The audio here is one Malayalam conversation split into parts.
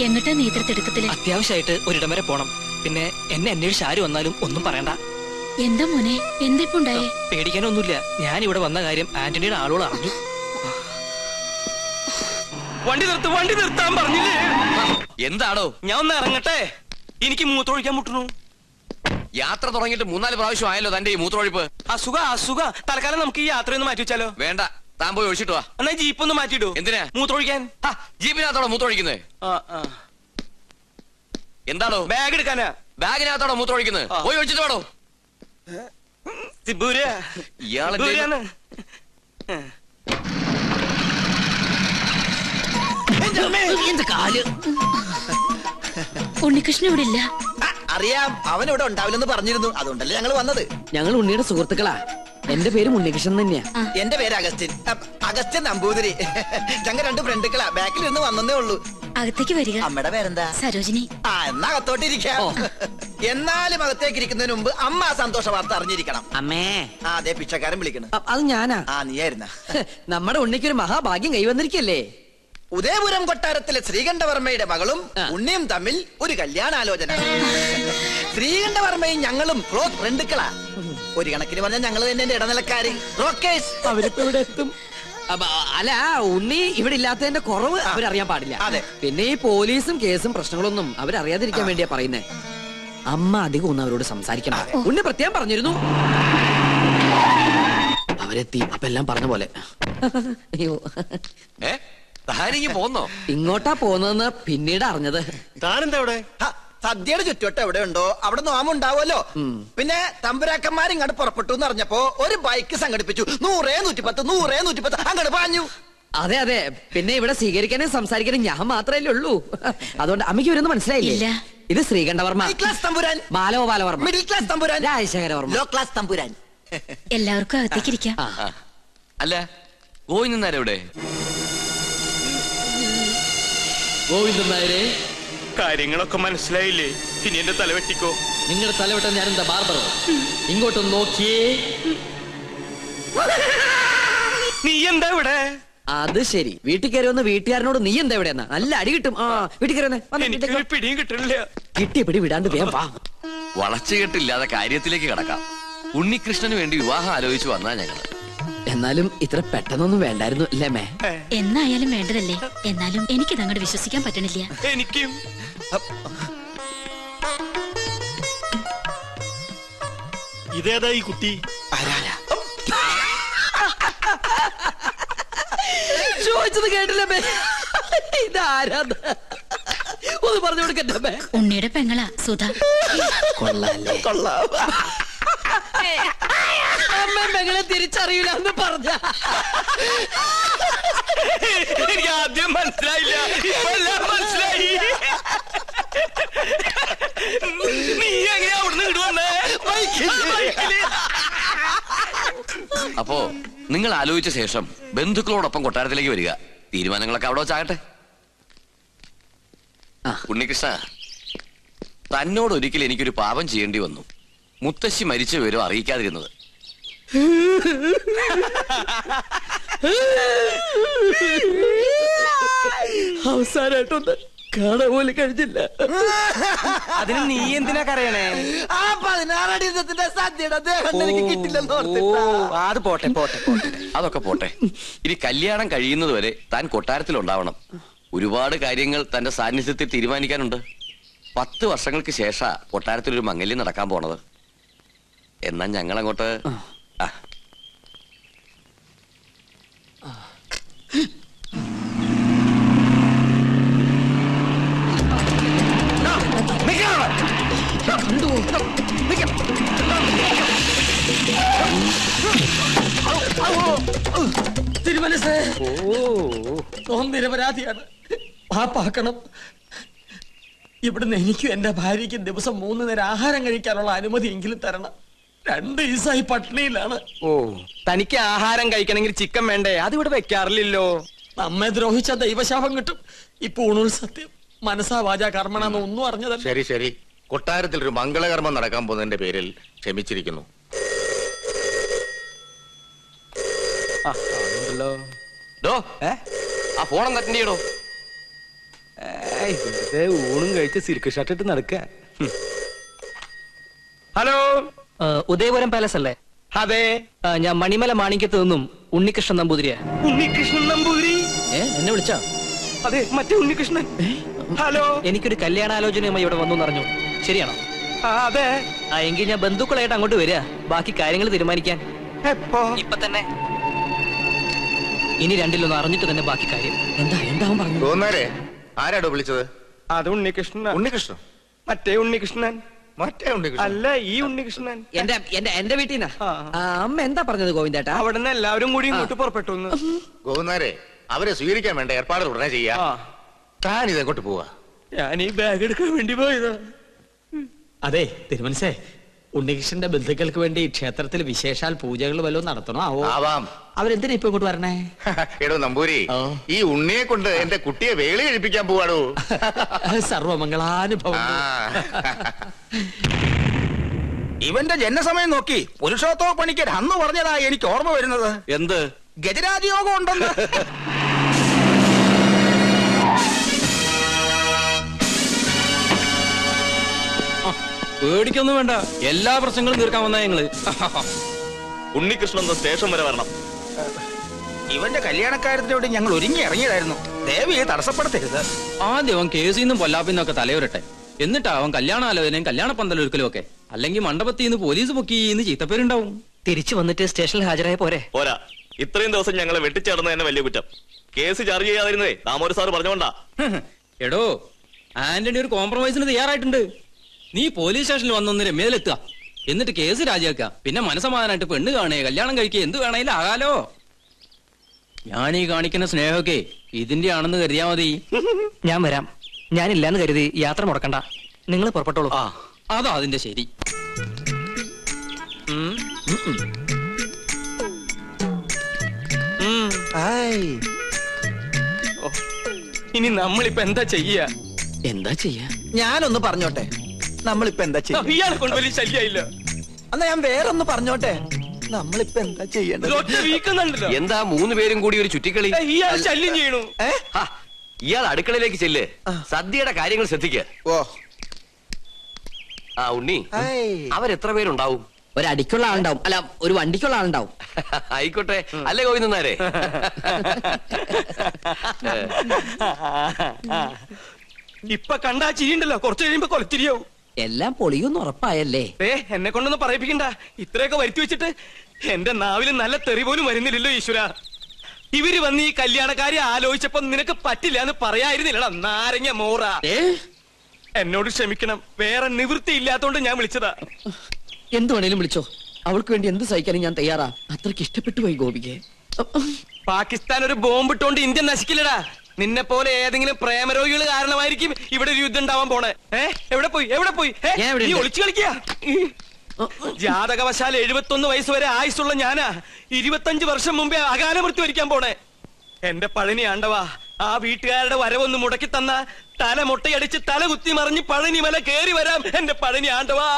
എങ്ങട്ടാ നേതൃത്വത്തില്? അത്യാവശ്യമായിട്ട് ഒരിടം വരെ പോണം. പിന്നെ എന്നെ അന്വേഷിച്ച് ആര് വന്നാലും ഒന്നും പറയണ്ട. എന്താ മോനെ, എന്തിപ്പുണ്ടായേ? പേടിക്കാനൊന്നുമില്ല. ഞാൻ ഇവിടെ വന്ന കാര്യം ആന്റണിയുടെ ആളുകൾ അറിഞ്ഞു. വണ്ടി നിർത്താൻ പറഞ്ഞില്ലേ? എന്താണോ? ഞാൻ ഒന്ന് ഇറങ്ങട്ടെ, എനിക്ക് മൂത്രമൊഴിക്കാൻ മുട്ടുന്നു. യാത്ര തുടങ്ങിയിട്ട് 3-4 പ്രാവശ്യം ആയല്ലോ തന്റെ ഈ മൂത്രമൊഴിപ്പ്. അസുഖ തൽക്കാലം നമുക്ക് ഈ യാത്രയൊന്ന് മാറ്റി വെച്ചാലോ? വേണ്ട, താൻ പോയി ഒഴിച്ചിട്ട് വാ. എന്നാ ജീപ്പ് ഒന്ന് മാറ്റിയിടൂ. എന്തിനാ മൂത്രമൊഴിക്കാൻ? ജീപ്പിനകത്തോടെ മൂത്രമൊഴിക്കുന്നത്? എന്താണോ? ബാഗ് എടുക്കാനാ. ബാഗിനകത്തോടെ മൂത്രമൊഴിക്കുന്നത്? പോയി ഒഴിച്ചിട്ട് വേണോ? ഇയാളെ ഉണ്ണികൃഷ്ണൻ ഇവിടെ ഇല്ല. അറിയാം, അവൻ ഇവിടെ ഉണ്ടാവില്ലെന്ന് പറഞ്ഞിരുന്നു. അതുകൊണ്ടല്ലേ ഞങ്ങൾ വന്നത്. ഞങ്ങൾ ഉണ്ണിയുടെ സുഹൃത്തുക്കളാ. എന്റെ പേര് ഉണ്ണികൃഷ്ണൻ തന്നെയാ. എന്റെ പേര് അഗസ്റ്റിൻ. അഗസ്റ്റിൻ നമ്പൂതിരി. ഞങ്ങൾ 2 ഫ്രണ്ടുക്കളാ. ബാക്കിൽ ഇരുന്ന് വന്നേ ഉള്ളൂ. അകത്തേക്ക് വരിക. അമ്മയുടെ പേരെന്താ? സരോജിനി. എന്നാ അകത്തോട്ടിരിക്കാം. എന്നാലും അകത്തേക്ക് ഇരിക്കുന്നതിന് മുമ്പ് അമ്മ ആ സന്തോഷ വാർത്ത അറിഞ്ഞിരിക്കണം. അമ്മേ. അതെ, പിച്ചക്കാരൻ വിളിക്കണം. അത് ഞാനാ. നീയായിരുന്ന. നമ്മുടെ ഉണ്ണിക്കൊരു മഹാഭാഗ്യം കൈവന്നിരിക്കല്ലേ. ഉദയപുരം കൊട്ടാരത്തിലെ ശ്രീകണ്ഠവർമ്മയുടെ മകളും ഉണ്ണിയും തമ്മിൽ ഒരു കല്യാണാലോചന. ശ്രീകണ്ഠവർമ്മയും ഞങ്ങളും ക്ലോസ് ഫ്രണ്ടുക്കളാ. ഒരു കണക്കിന് പറഞ്ഞാൽ ഞങ്ങൾ തന്നെ എന്റെ ഇടനിലക്കാര്. അവരിപ്പോ ഇവിടെ എത്തും. അല്ല, ഉണ്ണി ഇവിടെ ഇല്ലാത്തതിന്റെ കുറവ് അവരറിയാൻ പാടില്ല. അതെ. പിന്നെ ഈ പോലീസും കേസും പ്രശ്നങ്ങളൊന്നും അവരറിയാതിരിക്കാൻ വേണ്ടിയാ പറയുന്നേ. അമ്മ അധികം ഒന്നും അവരോട് സംസാരിക്കണം. ഉണ്ണി പ്രത്യേകം പറഞ്ഞിരുന്നു. അവരെത്തി. അപ്പൊ എല്ലാം പറഞ്ഞ പോലെ. അയ്യോ, പോന്നോ? ഇങ്ങോട്ടാ പോന്നെന്ന് പിന്നീട് അറിഞ്ഞത്. താനെന്താ ഇവിടെ? സദ്യയുടെ ചുറ്റുവട്ടം എവിടെ ഉണ്ടോ അവിടെ നോമുണ്ടാവുമല്ലോ. പിന്നെ തമ്പുരാക്കന്മാർ ഇങ്ങോട്ട് പുറപ്പെട്ടു എന്ന് അറിഞ്ഞപ്പോ ഒരു ബൈക്ക് സംഘടിപ്പിച്ചു. 100-110 അങ്ങോട്ട് പാഞ്ഞു. അതെ അതെ. പിന്നെ ഇവിടെ സ്വീകരിക്കാനും സംസാരിക്കാനും ഞാൻ മാത്രമല്ലേ ഉള്ളൂ. അതുകൊണ്ട് അമ്മയ്ക്ക് ഇവരൊന്നും മനസ്സിലായില്ലേ? ഇത് ശ്രീകണ്ഠവർമ്മ, ക്ലാസ് തമ്പുരാൻ. ബാലഗോപാലവർമ്മ, മിഡിൽ ക്ലാസ് തമ്പുരാൻ. രാജശേഖരവർമ്മ, ലോ ക്ലാസ് തമ്പുരാൻ. എല്ലാവർക്കും അകത്തേക്ക് ഇരിക്കാം. അല്ല, ഗോവിന്ദൻ നായർ എവിടെ? ഗോവിന്ദൻ നായരെ, കാര്യങ്ങളൊക്കെ മനസ്സിലായില്ലേ? ഇനി എന്റെ തല വെട്ടിക്കോ. നിങ്ങളുടെ തലവെട്ടം ഞാനെന്താ ബാർബറോ? ഇങ്ങോട്ടൊന്ന് നോക്കിയേ. നീ എന്താ ഇവിടെ? അത് ശരി, വീട്ടിൽ കയറി വന്ന് വീട്ടുകാരനോട് നീ എന്താ ഇവിടെ? നല്ല അടി കിട്ടും. വീട്ടിൽ കയറി പിടിയും കിട്ടണില്ല. കിട്ടിയ പിടി വിടാണ്ട് വേഗം വാ. വളച്ചുകെട്ടില്ലാതെ കാര്യത്തിലേക്ക് കടക്കാം. ഉണ്ണികൃഷ്ണന് വേണ്ടി വിവാഹം ആലോചിച്ചു വന്നാ ഞങ്ങള്. എന്നാലും ഇത്ര പെട്ടെന്നൊന്നും വേണ്ടായിരുന്നു അല്ലേ മേ? എന്നായാലും വേണ്ടതല്ലേ. എന്നാലും എനിക്കിത് അങ്ങോട്ട് വിശ്വസിക്കാൻ പറ്റണില്ല. എനിക്കും. ഇതേതാ ഈ കുട്ടി? ചോദിച്ചത് കേട്ടില്ലേ? ഇതാരാ? ഒന്ന് പറഞ്ഞു കൊടുക്കട്ടെ. ഉണ്ണിയുടെ പെങ്ങളാ സുധ. കൊള്ളാല്ലേ? കൊള്ളാം. അമ്മ പെങ്ങളെ തിരിച്ചറിയില്ല എന്ന് പറഞ്ഞ എനിക്ക് ആദ്യം മനസ്സിലായില്ല, ഇപ്പെല്ലാം മനസ്സിലായി. നീ എങ്ങനെയാ അവിടുന്ന് ഇടുവന്നേ? അപ്പോ നിങ്ങൾ ആലോചിച്ച ശേഷം ബന്ധുക്കളോടൊപ്പം കൊട്ടാരത്തിലേക്ക് വരിക. തീരുമാനങ്ങളൊക്കെ അവിടെ വെച്ചാകട്ടെ. ഉണ്ണികൃഷ്ണ, തന്നോട് ഒരിക്കൽ എനിക്കൊരു പാപം ചെയ്യേണ്ടി വന്നു. മുത്തശ്ശി മരിച്ച വിവരം അറിയിക്കാതിരുന്നത്. അവസാനായിട്ടൊന്ന് കാണാൻ പോലും കഴിഞ്ഞില്ല. അതിന് നീ എന്തിനാ കരയണേ? 16 അടി സദ്യയുടെ ദേഹം എനിക്ക് കിട്ടില്ലെന്ന്. അത് പോട്ടെ. അതൊക്കെ പോട്ടെ. ഇനി കല്യാണം കഴിയുന്നത് വരെ താൻ കൊട്ടാരത്തിൽ ഉണ്ടാവണം. ഒരുപാട് കാര്യങ്ങൾ തന്റെ സാന്നിധ്യത്തിൽ തീരുമാനിക്കാനുണ്ട്. 10 വർഷങ്ങൾക്ക് ശേഷം കൊട്ടാരത്തിൽ ഒരു മംഗല്യം നടക്കാൻ പോണത്. എന്നാ ഞങ്ങളങ്ങോട്ട്. തിരുമനസ് നിരപരാധിയാണ്. പാപ്പാക്കണം. ഇവിടുന്ന് എനിക്കും എന്റെ ഭാര്യയ്ക്കും ദിവസം 3 നേരം ആഹാരം കഴിക്കാനുള്ള അനുമതി എങ്കിലും തരണം. 2 ദിവസമായി പട്ടിണിയിലാണ്. തനിക്ക് ആഹാരം കഴിക്കണമെങ്കിൽ ചിക്കൻ വേണ്ടേ? അതിവിടെ വെക്കാറില്ലല്ലോ. നമ്മെ ദ്രോഹിച്ച ദൈവശാപം കിട്ടും. ഇപ്പൊ ഊണുൽ സത്യം മനസ്സാ വാച കർമ്മണെന്ന് ഒന്നും അറിഞ്ഞതല്ല. ശരി, കൊട്ടാരത്തിൽ ഒരു മംഗളകർമ്മം നടക്കാൻ പോകുന്നതിന്റെ പേരിൽ ക്ഷമിച്ചിരിക്കുന്നു. ആ ഫോൺ അറ്റൻഡ് ചെയ്യടോ. ഊണും കഴിച്ച് സിൽക്ക് ഷർട്ട് ഇട്ട് നടക്ക. ഹലോ, ഉദയപുരം പാലസ് അല്ലേ? അതെ. ഞാൻ മണിമല മാണിക്യത്ത് നിന്നും ഉണ്ണികൃഷ്ണൻ നമ്പൂതിരിയാ. ഉണ്ണികൃഷ്ണൻ നമ്പൂതിരി? എന്നെ വിളിച്ചോ? അതെ, മറ്റേ ഉണ്ണികൃഷ്ണൻ. ഹലോ, എനിക്കൊരു കല്യാണാലോചനയുമായി ഇവിടെ വന്നു പറഞ്ഞു. ശരിയാണോ? അതെ. എങ്കിൽ ഞാൻ ബന്ധുക്കളായിട്ട് അങ്ങോട്ട് വരിക, ബാക്കി കാര്യങ്ങൾ തീരുമാനിക്കാൻ. എപ്പോ? ഇപ്പൊ തന്നെ. ഇനി രണ്ടിലൊന്ന് അറിഞ്ഞിട്ട് തന്നെ ബാക്കി കാര്യം. എന്താവും പറഞ്ഞു? തോന്നാരെ ആരാടോ വിളിച്ചത്? അത് ഉണ്ണികൃഷ്ണൻ. ഉണ്ണികൃഷ്ണൻ? മറ്റേ ഉണ്ണികൃഷ്ണൻ മറ്റേ ഉണ്ണികൃഷ്ണൻ അല്ല, ഈ ഉണ്ണികൃഷ്ണൻ. എന്റെ വീട്ടിൽ അമ്മ എന്താ പറഞ്ഞത് ഗോവിന്ദേട്ടാ? അവിടെ നിന്ന് എല്ലാവരും കൂടി ഇങ്ങോട്ട് പുറപ്പെട്ടു. ഗോവുന്നാരെ അവരെ സ്വീകരിക്കാൻ വേണ്ട ഏർപ്പാട് ഉടനെ ചെയ്യാ. താൻ ഇതെങ്ങോട്ട് പോവാ? ഞാൻ ഈ ബാഗ് എടുക്കാൻ വേണ്ടി പോയതാ. അതെ തിരുമനസേ, ഉണ്ണികൃഷ്ണന്റെ ബന്ധുക്കൾക്ക് വേണ്ടി ക്ഷേത്രത്തിൽ വിശേഷാൽ പൂജകൾ വല്ലതും നടത്തണോ ആവോ? ആവാം. അവരെന്തിനാ ഇപ്പൊ ഇങ്ങോട്ട് വരണേ? എടോ നമ്പൂരി, ഈ ഉണ്ണിയെ കൊണ്ട് എന്റെ കുട്ടിയെ വേളി കഴിപ്പിക്കാൻ പോവാടോ. സർവമംഗളാനുഭവം. ഇവന്റെ ജനസമയം നോക്കി പുരുഷോത്തമ പണിക്കർ അന്ന് പറഞ്ഞതാ എനിക്ക് ഓർമ്മ വരുന്നത്. എന്ത്? ഗജരാജയോഗം ഉണ്ടെന്ന്. പേടിക്കൊന്നും വേണ്ട, എല്ലാ പ്രശ്നങ്ങളും തീർക്കാൻ വന്നാ ഞങ്ങള്. ഉണ്ണികൃഷ്ണൻ സ്റ്റേഷൻ വരെ വരണം. ഇവന്റെ കല്യാണക്കാര്യത്തിനോട് ഞങ്ങൾ ഒരുങ്ങി ഇറങ്ങിയതായിരുന്നു. ദേവിയെ തടസ്സപ്പെടുത്തരുത്. ആദ്യം അവൻ കേസിൽ നിന്നും പൊല്ലാപ്പിന്നൊക്കെ തലയുരട്ടെ, എന്നിട്ടാ അവൻ കല്യാണാലോചനയും കല്യാണ പന്തലൊരുക്കലും ഒക്കെ. അല്ലെങ്കിൽ മണ്ഡപത്തിൽ നിന്ന് പോലീസ് പൊക്കിന്ന് ചീത്തപ്പേരുണ്ടാവും. തിരിച്ചു വന്നിട്ട് സ്റ്റേഷനിൽ ഹാജരായ പോരെ? പോരാ, ഇത്രയും ദിവസം ഞങ്ങളെ വെട്ടിച്ചേർന്ന് തന്നെ വലിയ കുറ്റം. കേസ് ചാർജ് ചെയ്യാതിരുന്നേ ദാമോദര സാറ് പറഞ്ഞോണ്ടാ. എടോ, ആന്റണി ഒരു കോംപ്രമൈസിന് തയ്യാറായിട്ടുണ്ട്. നീ പോലീസ് സ്റ്റേഷനിൽ വന്നൊന്ന് രമ്യയിലെത്തുക, എന്നിട്ട് കേസ് രാജിവെക്കുക. പിന്നെ മനസമാധാനായിട്ട് പെണ്ണ് കാണേ, കല്യാണം കഴിക്കുക, എന്ത് വേണേലും ആകാലോ. ഞാൻ ഈ കാണിക്കുന്ന സ്നേഹമൊക്കെ ഇതിന്റെ ആണെന്ന് കരുതിയാ മതി. ഞാൻ വരാം. ഞാനില്ലാന്ന് കരുതി യാത്ര മുടക്കണ്ട. നിങ്ങൾ പുറപ്പെട്ടോളൂ. അതാ അതിന്റെ ശരി. ഇനി നമ്മളിപ്പോ എന്താ ചെയ്യാ? എന്താ ചെയ്യാ? ഞാനൊന്ന് പറഞ്ഞോട്ടെ, നമ്മളിപ്പോ എന്താ ചെയ്യാ? ഇയാളെ കൊണ്ട് വലിയ ശല്യായില്ല. എന്നാ ഞാൻ വേറൊന്ന് പറഞ്ഞോട്ടെ, നമ്മളിപ്പോ എന്താ ചെയ്യേണ്ടത്? ഒറ്റ വീക്കുന്നുണ്ടല്ലോ. എന്താ 3 പേരും കൂടി ഒരു ചുറ്റിക്കളി? ഇയാൾ ശല്യം ചെയ്യണു. ഇയാൾ അടുക്കളയിലേക്ക് ചെല്ല്, സദ്യയുടെ കാര്യങ്ങൾ ശ്രദ്ധിക്ക. ഓ ഉണ്ണി, അവരെത്ര പേരുണ്ടാവും? ഒരടിക്കുള്ള ആളുണ്ടാവും, അല്ല ഒരു വണ്ടിക്കുള്ള ആളുണ്ടാവും. ആയിക്കോട്ടെ, അല്ലേ ഗോവിന്ദനാരെ? ഇപ്പൊ കണ്ടാ ചിരിയുണ്ടല്ലോ, കുറച്ച് കഴിയുമ്പോ കൊലച്ചിരിയാവും. എല്ലാം പൊളിയൊന്നും ഉറപ്പായല്ലേ? എന്നെ കൊണ്ടൊന്നും പറയിപ്പിക്കണ്ട. ഇത്രയൊക്കെ വരുത്തി വെച്ചിട്ട് എന്റെ നാവില് നല്ല തെറി പോലും വരുന്നില്ലല്ലോ ഈശ്വര. ഇവര് വന്ന് ഈ കല്യാണക്കാരി ആലോചിച്ചപ്പോ നിനക്ക് പറ്റില്ല എന്ന് പറയായിരുന്നില്ലടാ നാരങ്ങ മോറ. എന്നോട് ക്ഷമിക്കണം, വേറെ നിവൃത്തി ഇല്ലാത്തോണ്ട് ഞാൻ വിളിച്ചതാ. എന്ത് വേണേലും വിളിച്ചോ, അവൾക്ക് വേണ്ടി എന്ത് സഹിക്കാനും ഞാൻ തയ്യാറാ. അത്രയ്ക്ക് ഇഷ്ടപ്പെട്ടു പോയി ഗോപികെ. പാകിസ്ഥാൻ ഒരു ബോംബിട്ടോണ്ട് ഇന്ത്യ നശിക്കില്ലടാ. നിന്നെ പോലെ ഏതെങ്കിലും പ്രേമരോഗികൾ കാരണമായിരിക്കും ഇവിടെ ഒരു യുദ്ധം ഉണ്ടാവാൻ പോണേ. എവിടെ പോയി നീ ഒളിച്ചു കളിക്കുക? ജാതകവശാൽ 71 വയസ്സ് വരെ ആയുസുള്ള ഞാനാ 25 വർഷം മുമ്പേ അകാല മൃത്യു വരിക്കാൻ പോണേ. എന്റെ പഴനി ആണ്ടവാ, ആ വീട്ടുകാരുടെ വരവൊന്ന് മുടക്കി തന്ന തല മുട്ടയടിച്ച് തല കുത്തി മറിഞ്ഞ് പഴനി മല കേറി വരാം. എന്റെ പഴനി ആണ്ടവാ.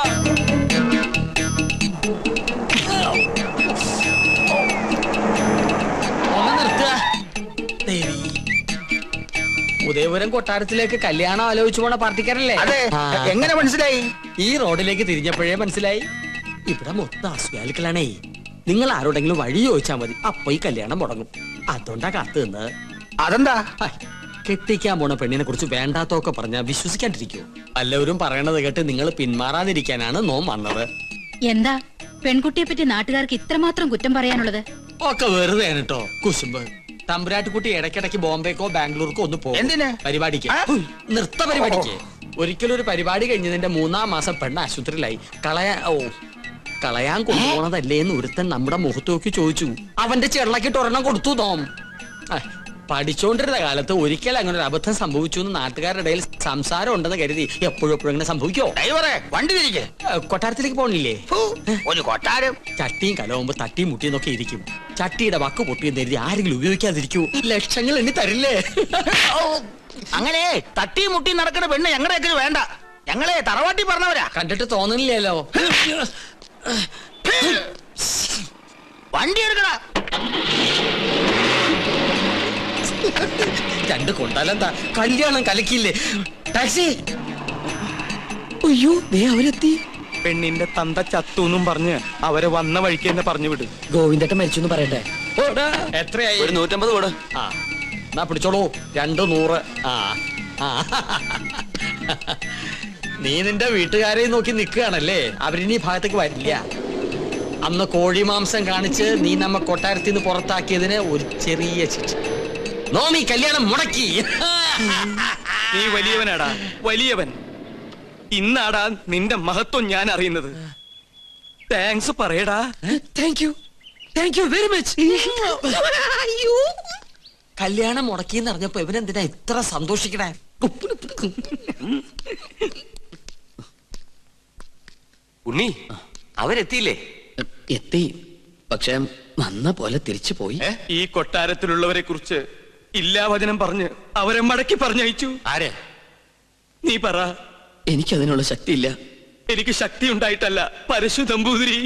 ഉദയപുരം കൊട്ടാരത്തിലേക്ക് കല്യാണം ആലോചിച്ചു പോണ പാർട്ടിക്കാരല്ലേ? അതെ, എങ്ങനെ മനസ്സിലായി? ഈ റോഡിലേക്ക് തിരിഞ്ഞപ്പോഴേ മനസ്സിലായി. ഇവിടെ മൊത്തം അസുഖാലുക്കളാണേ. നിങ്ങൾ ആരോടെങ്കിലും വഴി ചോദിച്ചാൽ മതി, അപ്പൊ ഈ കല്യാണം മുടങ്ങും. അതുകൊണ്ടാ കാത്തു നിന്നത്. അതെന്താ? കെട്ടിക്കാൻ പോണ പെണ്ണിനെ കുറിച്ച് വേണ്ടാത്തൊക്കെ പറഞ്ഞാ വിശ്വസിക്കാണ്ടിരിക്കൂ. എല്ലാവരും പറയണത് കേട്ട് നിങ്ങൾ പിന്മാറാതിരിക്കാനാണ് നോം വന്നത്. എന്താ പെൺകുട്ടിയെ പറ്റി നാട്ടുകാർക്ക് ഇത്രമാത്രം കുറ്റം പറയാനുള്ളത്? ഒക്കെ വെറുതെ കേട്ടോ കുശുമ്പ്. തമ്പുരാട്ടിക്കുട്ടി ഇടയ്ക്കിടയ്ക്ക് ബോംബെക്കോ ബാംഗ്ലൂർക്കോ ഒന്ന് പോകും. എന്തിന്? പരിപാടിക്ക്, നൃത്ത പരിപാടിക്ക്. ഒരിക്കലും ഒരു പരിപാടി കഴിഞ്ഞതിന്റെ 3-ാം മാസം പെണ്ണ് ആശുപത്രിയിലായി. കളയാൻ കൊണ്ടുപോണതല്ലേ എന്ന് ഒരുത്തൻ നമ്മുടെ മുഖത്ത് നോക്കി ചോദിച്ചു. അവന്റെ ചെള്ളക്കിട്ട് ഒരെണ്ണം കൊടുത്തു തോം. പഠിച്ചോണ്ടിരുന്ന കാലത്ത് ഒരിക്കൽ അങ്ങനെ ഒരു അബദ്ധം സംഭവിച്ചു എന്ന് നാട്ടുകാരുടെ ഇടയിൽ സംസാരം ഉണ്ടെന്ന് കരുതി എപ്പോഴും അങ്ങനെ സംഭവിക്കോ? വണ്ടി തിരികെ കൊട്ടാരത്തിലേക്ക് പോണില്ലേ? ഒരു കൊട്ടാരം ചട്ടിയും കലവുമ്പോ തട്ടിയും മുട്ടിയെന്നൊക്കെ ഇരിക്കും. ചട്ടിയുടെ വക്ക് പൊട്ടിയെന്ന് കരുതി ആരെങ്കിലും ഉപയോഗിക്കാതിരിക്കൂ. ലക്ഷങ്ങൾ എണ്ണി തരില്ലേ? അങ്ങനെ തട്ടിയും മുട്ടിയും നടക്കുന്ന പെണ്ണ് ഞങ്ങളുടെയൊക്കെ വേണ്ട. ഞങ്ങളെ തറവാട്ടി പറഞ്ഞവരാ. കണ്ടിട്ട് തോന്നുന്നില്ലല്ലോ. വണ്ടി എടുക്കടാ. രണ്ട് കൊണ്ടാലെന്താ, കല്യാണം കലക്കില്ലേ. ടാക്സി. അയ്യോ, ദേ അവരെത്തി. പെണ്ണിന്റെ തന്ത ചത്തൂന്നും പറഞ്ഞ് അവരെ വന്ന വഴിക്ക് തന്നെ പറഞ്ഞു വിട്. ഗോവിന്ദട്ടൻ മരിച്ചു എന്ന് പറയണ്ടേ? എത്രയായി? ഒരു 150 കൂടെ. ആ, എന്നാ പിടിച്ചോളൂ. 200. ആ ആ. നീ നിന്റെ വീട്ടുകാരെ നോക്കി നിൽക്കുകയാണല്ലേ? അവരിനി ഭാഗത്തേക്ക് വരില്ല. അന്ന് കോഴി മാംസം കാണിച്ച് നീ നമ്മ കൊട്ടാരത്തിൽ നിന്ന് പുറത്താക്കിയതിന് ഒരു ചെറിയ ശിക്ഷ. നോമി കല്യാണം മുടക്കി. നീ വലിയവനാടാ, വലിയവൻ. ഇന്നാടാ നിന്റെ മഹത്വം ഞാൻ അറിയുന്നത്. താങ്ക്സ് പറയടാ. Thank you very much. കല്യാണം മുടക്കിന്ന് അറിഞ്ഞപ്പോ ഇവനെന്തിനാ ഇത്ര സന്തോഷിക്കണേ? ഉണ്ണി, അവരെത്തിയില്ലേ? എത്തി, പക്ഷെ വന്ന പോലെ തിരിച്ചു പോയി. ഈ കൊട്ടാരത്തിലുള്ളവരെ കുറിച്ച് ഇല്ലാവചനം പറഞ്ഞ് അവരെ മടക്കി പറഞ്ഞയച്ചു. ആരെ? നീ പറ. എനിക്കതിനുള്ള ശക്തിയില്ല. എനിക്ക് ശക്തി ഉണ്ടായിട്ടല്ല, പരശു നമ്പൂതിരി.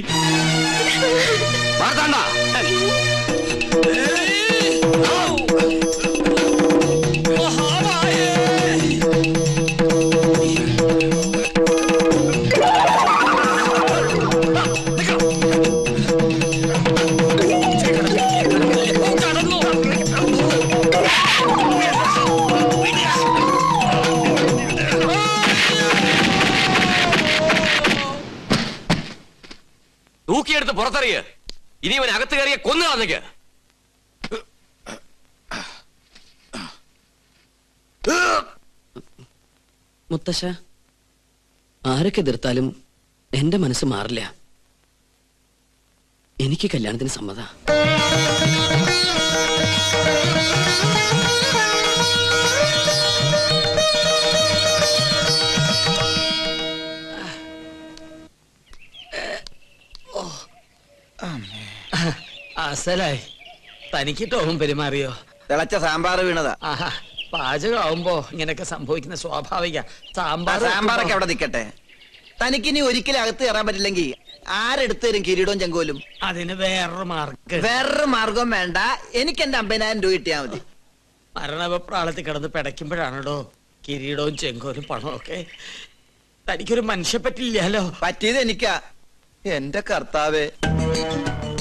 തൂക്കിയെടുത്ത് പുറത്തറിയ. ഇനി ഇവൻ അകത്ത് കയറിയ കൊന്നു കളഞ്ഞേക്ക്. മുത്തശ്ശ, ആരൊക്കെ എതിർത്താലും എന്റെ മനസ്സ് മാറില്ല. എനിക്ക് കല്യാണത്തിന് സമ്മത. അസലായി. തനിക്ക് ടോം പെരുമാറിയോ? തിളച്ച സാമ്പാർ വീണതാ. ആഹാ, പാചകമാവുമ്പോ ഇങ്ങനെയൊക്കെ സംഭവിക്കുന്ന സ്വാഭാവിക. സാമ്പാറൊക്കെ അവിടെ നിൽക്കട്ടെ. തനിക്കിനി ഒരിക്കലും അകത്ത് കയറാൻ പറ്റില്ലെങ്കിൽ ആരെടുത്ത് തരും കിരീടവും ചെങ്കോലും? അതിന് വേറൊരു മാർഗം. വേറൊരു മാർഗം വേണ്ട. എനിക്ക് എന്റെ 50,000 രൂപ കിട്ടിയാ മതി. മരണപ്രാളത്തിൽ കിടന്ന് പിടയ്ക്കുമ്പോഴാണോ കിരീടവും ചെങ്കോലും പണമൊക്കെ? തനിക്കൊരു മനുഷ്യ പറ്റില്ലല്ലോ. പറ്റിയത് എനിക്കാ. എന്റെ കർത്താവേ.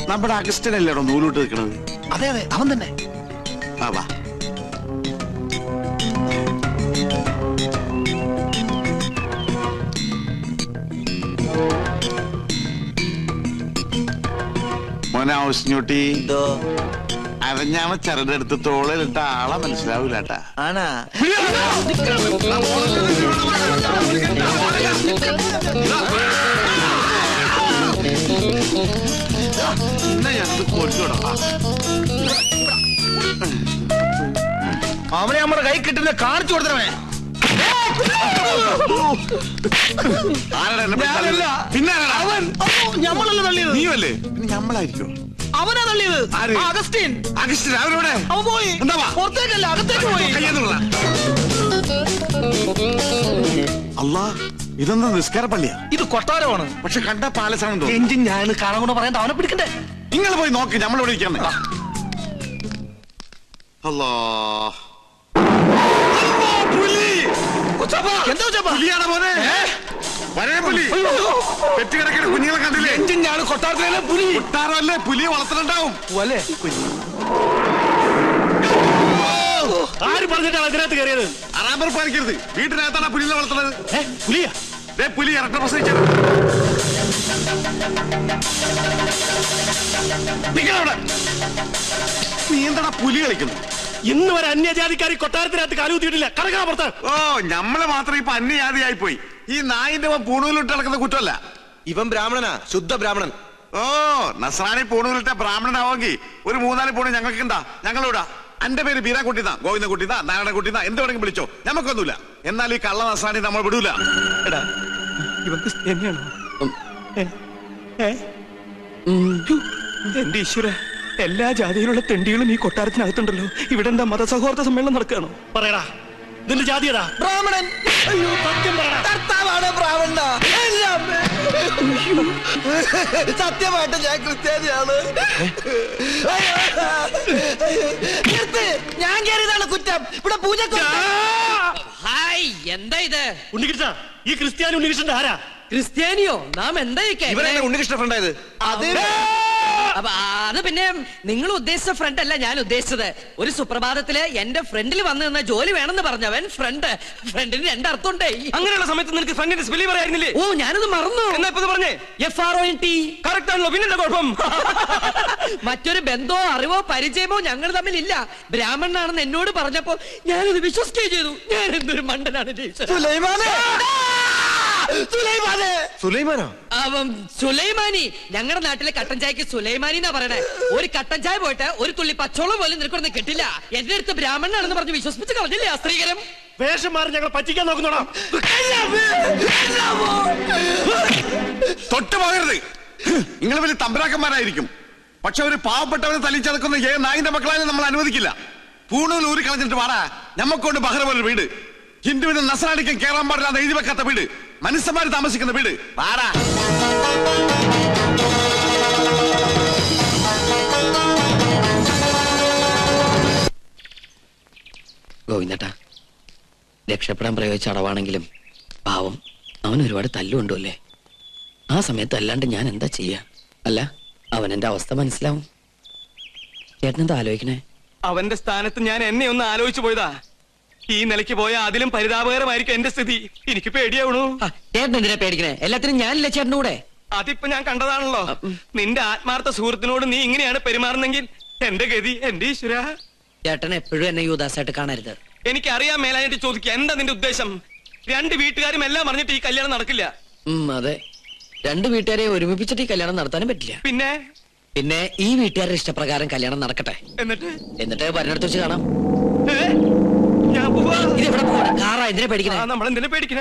നമ്മുടെ അഗസ്റ്റനല്ലേടോ നൂലോട്ട് നിൽക്കണത്? അതെ അതെ, അവൻ തന്നെ. വാ. മോനെ ഔസ്ഞ്ഞൂട്ടി, അരഞ്ഞാമ ചരടെടുത്ത് തോളിലിട്ട ആളെ മനസ്സിലാവൂലട്ടാ. ആണാ? അവനെ നമ്മുടെ കൈ കിട്ടുന്ന കാണിച്ചു കൊടുത്തവനെ. പിന്നെ അവൻ ഞമ്മളല്ല തള്ളിയത്. നീയല്ലേ? ഞമ്മളായിരിക്കും. അവനാ തള്ളിയത്. അഗസ്റ്റിൻ. അഗസ്റ്റിൻ അവരോടെ അവൻ പോയി. പുറത്തേക്കല്ല, അകത്തേക്ക് പോയി. അല്ലാ, ഇതൊന്നും നിസ്കാര പള്ളിയാ. ഇത് കൊട്ടാരമാണ്. പക്ഷെ കണ്ട പാലസാണെന്തോ. എഞ്ചിൻ ഞാൻ കാണാൻ കൊണ്ട് പറയാൻ അവനെ പിടിക്കണ്ടേ? നിങ്ങൾ പോയി നോക്ക്, നമ്മളിവിടെ ഇരിക്കണേ. അല്ലാ, പുലിയാണ് മോനെ. വരേ പുലി. പെറ്റുകിടക്കുന്ന കുഞ്ഞുങ്ങളെ കണ്ടില്ലേ? എഞ്ചിൻ ഞാൻ കൊട്ടാരത്തിലെ പുലി. കൊട്ടാരമല്ലേ, പുലിയെ വളർത്തുന്നുണ്ടാവും. ആര് പറഞ്ഞിട്ടാണ് അതിനകത്ത് കയറിയത്? അറാമ്പർ പാലിക്കരുത്. വീട്ടിനകത്താണ് പുലിയെ വളർത്തുന്നത്. പുലിയാ? പുലി ഇറക്കം പ്രസവിച്ചത്. നീ എന്താ പുലി കളിക്കുന്നു? ഇന്ന് വരെ അന്യജാതിക്കാരി കൊട്ടാരത്തിനകത്ത് കാലുകുത്തിയിട്ടില്ല. കടക്കാ പുറത്ത്. ഓ, നമ്മള് മാത്രം ഇപ്പൊ അന്യജാതിയായി പോയി. ഈ നായിന്റെ പൂണൂലിട്ട് നടക്കുന്ന കുറ്റമല്ല. ഇവൻ ബ്രാഹ്മണനാ, ശുദ്ധ ബ്രാഹ്മണൻ. ഓ, നസ്രാണി പൂണൂലിട്ട ബ്രാഹ്മണനാവെങ്കിൽ ഒരു 3-4 പൂണ് ഞങ്ങൾക്ക് ഉണ്ടാ. ഞങ്ങളിവിടാ. എന്റെ പേര് ബീരാൻകുട്ടിന്നാ, ഗോവിന്ദൻകുട്ടിന്നാ, നാരായണൻകുട്ടിന്നാ, എന്ത് വേണമെങ്കിൽ വിളിച്ചോ. ഞമ്മക്കൊന്നുമില്ല. എന്നാൽ ഈ കള്ള നസ്രാണി നമ്മൾ വിടൂല. എടാ, ഇവർക്ക് തന്നെയാണോ? എന്റെ ഈശ്വര, എല്ലാ ജാതിയിലുള്ള തെണ്ടികളും ഈ കൊട്ടാരത്തിനകത്തുണ്ടല്ലോ. ഇവിടെ എന്താ മതസൗഹാർദ്ദ സമ്മേളനം നടക്കുകയാണോ? പറയടാ, നിന്റെ ജാതിയതാ? ബ്രാഹ്മണൻ. സത്യം പറ. കർത്താവാണ് ബ്രാഹ്മണ. സത്യമായിട്ട് ഞാൻ ക്രിസ്ത്യാനിയാണ്. നിർത്ത്. ഞാൻ കയറിയതാണ് കുറ്റം. ഇവിടെ പൂജ. ഹായ്, എന്താ ഇത്? ഉണ്ണികൃഷ്ണ, ഈ ക്രിസ്ത്യാനി ഉണ്ണികൃഷ്ണന്റെ ആരാ? ക്രിസ്ത്യാനിയോ? നാം എന്താ ഇവരല്ലേ ഉണ്ണികൃഷ്ണ ഫ്രണ്ട് ആയത്? അത് പിന്നെ നിങ്ങൾ ഉദ്ദേശിച്ച ഫ്രണ്ട് അല്ല ഞാൻ ഉദ്ദേശിച്ചത്. ഒരു സുപ്രഭാതത്തില് എന്റെ ഫ്രണ്ടിൽ വന്നു നിന്ന ജോലി വേണമെന്ന് പറഞ്ഞവൻ ഫ്രണ്ടിന് രണ്ടർത്ഥമുണ്ടേ. അങ്ങനെയുള്ള സമയത്ത് നിനക്ക് ഫ്രണ്ടിന്റെ സ്പെല്ലിംഗ് പറയായിരുന്നില്ലേ? ഓ, ഞാനത് മറന്നു. എന്നാ ഇപ്പൊ പറഞ്ഞേ. FRONT. കറക്റ്റ് ആണല്ലോ, പിന്നെ കുഴപ്പം. മറ്റൊരു ബന്ധമോ അറിവോ പരിചയമോ ഞങ്ങൾ തമ്മിലില്ല. ബ്രാഹ്മണനാണെന്ന് എന്നോട് പറഞ്ഞപ്പോ ഞാനത് വിശ്വസിക്കുകയും ചെയ്തു. ഞാൻ എന്തൊരു മണ്ടനാണ്. സുലൈമാനി. ഞങ്ങളുടെ നാട്ടിലെ കട്ടൻ ചായക്ക് സുലൈമാനി എന്നാ പറയണേ. ഒരു കട്ടൻ ചായ പോയിട്ട് ഒരു തുള്ളി പച്ചോളം പോലും നിനക്കൊന്നും കിട്ടില്ല. എന്റെ അടുത്ത് ബ്രാഹ്മണനാണെന്ന് പറഞ്ഞ് വിശ്വസിപ്പിച്ച് കളഞ്ഞില്ലേ ആ സ്ത്രീകരം? വേഷം മാറി ഞങ്ങൾ പറ്റിക്കാൻ നോക്കുന്നോടാ. തൊട്ട് പോകരുത്. നിങ്ങൾ വലിയ തമ്പരാക്കന്മാരായിരിക്കും, പക്ഷെ ഒരു പാവപ്പെട്ടവനെ തല്ലിച്ചതക്കുന്ന നായിന്റെ മക്കളായാലും നമ്മൾ അനുവദിക്കില്ല. പൂണൂൽ ഊരി കളഞ്ഞിട്ട് വാടാ. ഞമ്മക്കൊണ്ട് ബഹ്റ പോലെ വീട്, ഹിന്ദുവിനും നസ്രാണിക്കും കേറാൻ പാടില്ലാതെ എഴുതി വെക്കാത്ത വീട്, മനുഷ്യന്മാര് താമസിക്കുന്ന വീട്. വാടാ. ഗോവിന്ദട്ടാ, രക്ഷപ്പെടാൻ പ്രയോഗിച്ച അടവാണെങ്കിലും പാവം അവൻ ഒരുപാട് തല്ലുകൊണ്ടുമല്ലേ. ആ സമയത്ത് അല്ലാണ്ട് ഞാൻ എന്താ ചെയ്യാ? അല്ല, അവൻ എന്റെ അവസ്ഥ മനസ്സിലാവും. ചേട്ടനെന്താ ആലോചിക്കണേ? അവന്റെ സ്ഥാനത്ത് ഞാൻ എന്നെ ഒന്ന് ആലോചിച്ചു പോയതാ. ഈ നിലയ്ക്ക് പോയാ അതിലും പരിതാപകരമായിരിക്കും എന്റെ സ്ഥിതി. എനിക്ക് പേടിയാവണു. ചേട്ടൻ എന്തിനാ പേടിക്കണേ? എല്ലാത്തിനും ഞാനില്ല ചേട്ടൻ്റെ കൂടെ. അതിപ്പോ ഞാൻ കണ്ടതാണല്ലോ. നിന്റെ ആത്മാർത്ഥ സുഹൃത്തിനോട് നീ ഇങ്ങനെയാണ് പെരുമാറുന്നെങ്കിൽ എന്റെ ഗതി, എന്റെ ഈശ്വര. ചേട്ടൻ എപ്പോഴും എന്നെ യൂദാസായിട്ട് കാണരുത്. എനിക്കറിയാൻ മേലായിട്ട് ചോദിക്കുക, എന്താ നിന്റെ ഉദ്ദേശം? രണ്ട് വീട്ടുകാരും എല്ലാം പറഞ്ഞിട്ട് ഈ കല്യാണം നടക്കില്ല. അതെ, രണ്ട് വീട്ടുകാരെ ഒരുമിപ്പിച്ചിട്ട് ഈ കല്യാണം നടത്താനും പറ്റില്ല. പിന്നെ ഈ വീട്ടുകാരുടെ ഇഷ്ടപ്രകാരം കല്യാണം നടക്കട്ടെ. എന്നിട്ട് വരുന്നിടത്ത് വെച്ച് കാണാം. ഞാൻ പോവാ. ഇത് എവിടെ പോവാ? കാറാ, എന്തിനാ പേടിക്കണേ? നമ്മൾ എന്തിനാ പേടിക്കണേ?